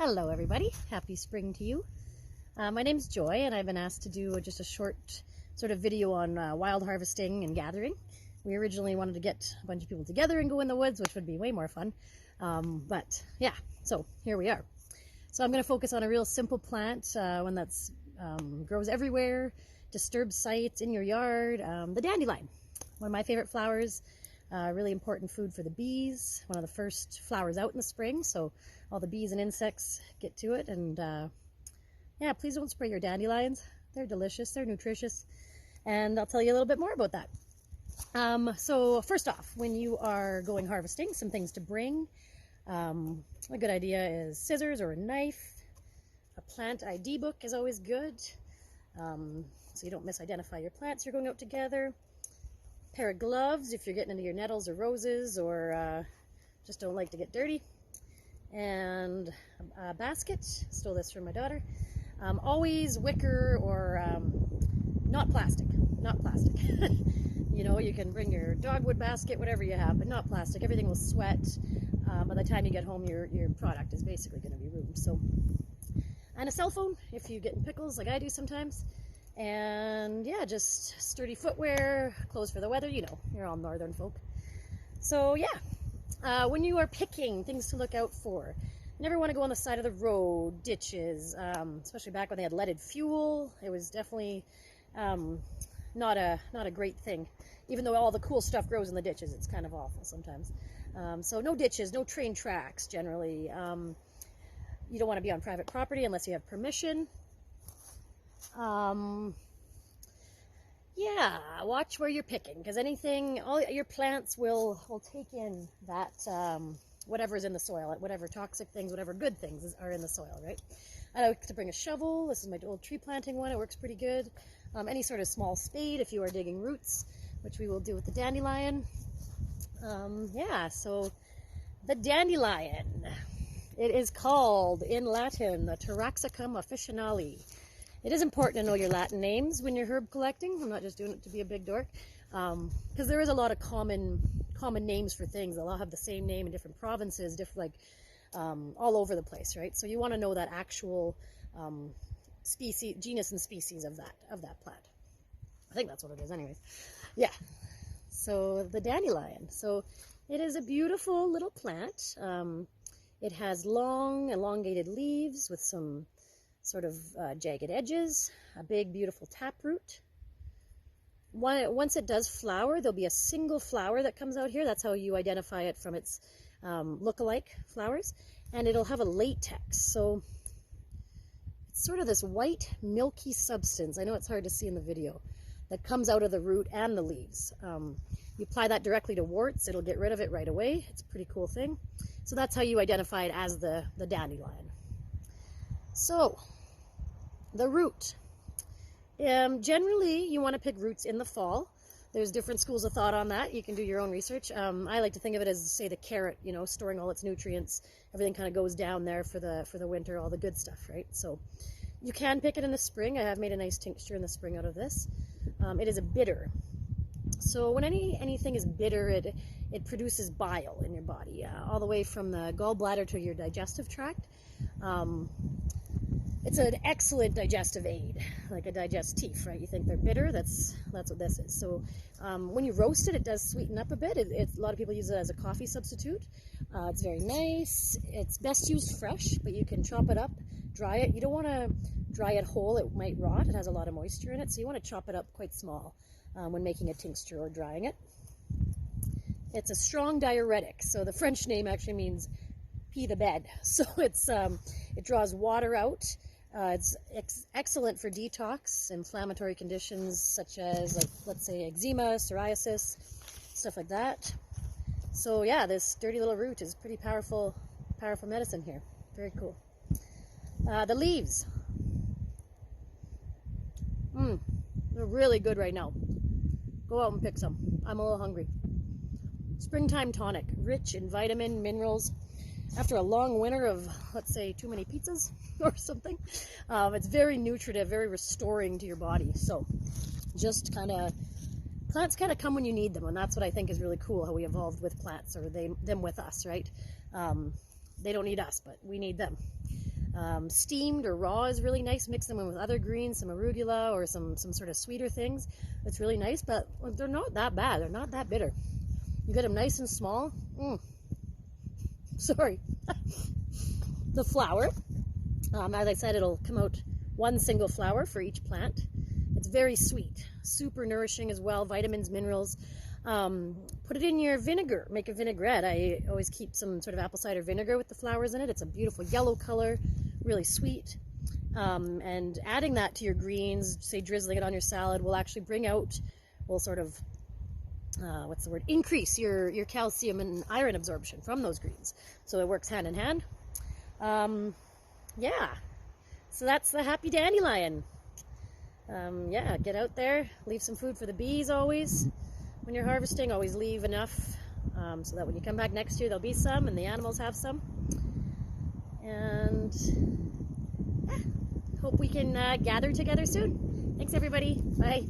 Hello everybody, happy spring to you. My name's Joy and I've been asked to do just a short sort of video on wild harvesting and gathering. We originally wanted to get a bunch of people together and go in the woods, which would be way more fun. But yeah, so here we are. So I'm going to focus on a real simple plant, one that's grows everywhere, disturbs sites in your yard, the dandelion. One of my favorite flowers. Really important food for the bees, one of the first flowers out in the spring, so all the bees and insects get to it. And yeah, please don't spray your dandelions. They're delicious, they're nutritious, and I'll tell you a little bit more about that. So first off, when you are going harvesting, some things to bring. A good idea is scissors or a knife. A plant ID book is always good, so you don't misidentify your plants you're going out together. Pair of gloves if you're getting into your nettles or roses or just don't like to get dirty, and a basket. Stole this from my daughter. Always wicker or not plastic. You know, you can bring your dogwood basket, whatever you have, but not plastic. Everything will sweat. By the time you get home, your product is basically going to be ruined. So, and a cell phone if you get in pickles like I do sometimes. And yeah, just sturdy footwear, clothes for the weather. You know, you're all northern folk. So yeah, when you are picking things to look out for, you never want to go on the side of the road, ditches, especially back when they had leaded fuel. It was definitely not a great thing. Even though all the cool stuff grows in the ditches, it's kind of awful sometimes. So no ditches, no train tracks generally. You don't want to be on private property unless you have permission. Yeah, watch where you're picking, because all your plants will take in that whatever's in the soil, whatever toxic things, whatever good things are in the soil, right? I like to bring a shovel. This is my old tree planting one. It works pretty good. Any sort of small spade if you are digging roots, which we will do with the dandelion. Yeah, so the dandelion. It is called in Latin the Taraxacum officinale. It is important to know your Latin names when you're herb collecting. I'm not just doing it to be a big dork, because there is a lot of common names for things. They'll all have the same name in different provinces, all over the place, right? So you want to know that actual species, genus and species of that plant. I think that's what it is, anyways. Yeah. So the dandelion. So it is a beautiful little plant. It has long, elongated leaves with some sort of jagged edges, a big beautiful taproot. Once it does flower, there'll be a single flower that comes out here. That's how you identify it from its look-alike flowers. And it'll have a latex, so it's sort of this white milky substance. I know it's hard to see in the video, that comes out of the root and the leaves. You apply that directly to warts, it'll get rid of it right away. It's a pretty cool thing. So that's how you identify it as the dandelion. So, the root. Generally, you want to pick roots in the fall. There's different schools of thought on that. You can do your own research. I like to think of it as, say, the carrot, you know, storing all its nutrients. Everything kind of goes down there for the winter, all the good stuff, right? So, you can pick it in the spring. I have made a nice tincture in the spring out of this. It is a bitter. So, when anything is bitter, it produces bile in your body, all the way from the gallbladder to your digestive tract. It's an excellent digestive aid, like a digestif, right? You think they're bitter, that's what this is. So when you roast it, it does sweeten up a bit. A lot of people use it as a coffee substitute. It's very nice. It's best used fresh, but you can chop it up, dry it. You don't want to dry it whole, it might rot. It has a lot of moisture in it, so you want to chop it up quite small when making a tincture or drying it. It's a strong diuretic, so the French name actually means pee the bed. So it draws water out. It's excellent for detox, inflammatory conditions such as, like, let's say, eczema, psoriasis, stuff like that. So yeah, this dirty little root is pretty powerful medicine here. Very cool. The leaves. They're really good right now. Go out and pick some. I'm a little hungry. Springtime tonic, rich in vitamin, minerals. After a long winter of, let's say, too many pizzas or something, it's very nutritive, very restoring to your body. So just plants kind of come when you need them, and that's what I think is really cool, how we evolved with plants, or them with us, right? They don't need us, but we need them. Steamed or raw is really nice. Mix them in with other greens, some arugula or some sort of sweeter things. It's really nice, but they're not that bad. They're not that bitter. You get them nice and small. Sorry. The flower, as I said, it'll come out one single flower for each plant. It's very sweet, super nourishing as well, vitamins, minerals. Put it in your vinegar, make a vinaigrette. I always keep some sort of apple cider vinegar with the flowers in it. It's a beautiful yellow color, really sweet. And adding that to your greens, say drizzling it on your salad, will actually bring out, will sort of, increase your calcium and iron absorption from those greens. So it works hand in hand. Yeah, so that's the happy dandelion. Yeah, get out there, leave some food for the bees always. When you're harvesting, always leave enough so that when you come back next year, there'll be some and the animals have some. And yeah, hope we can gather together soon. Thanks, everybody. Bye.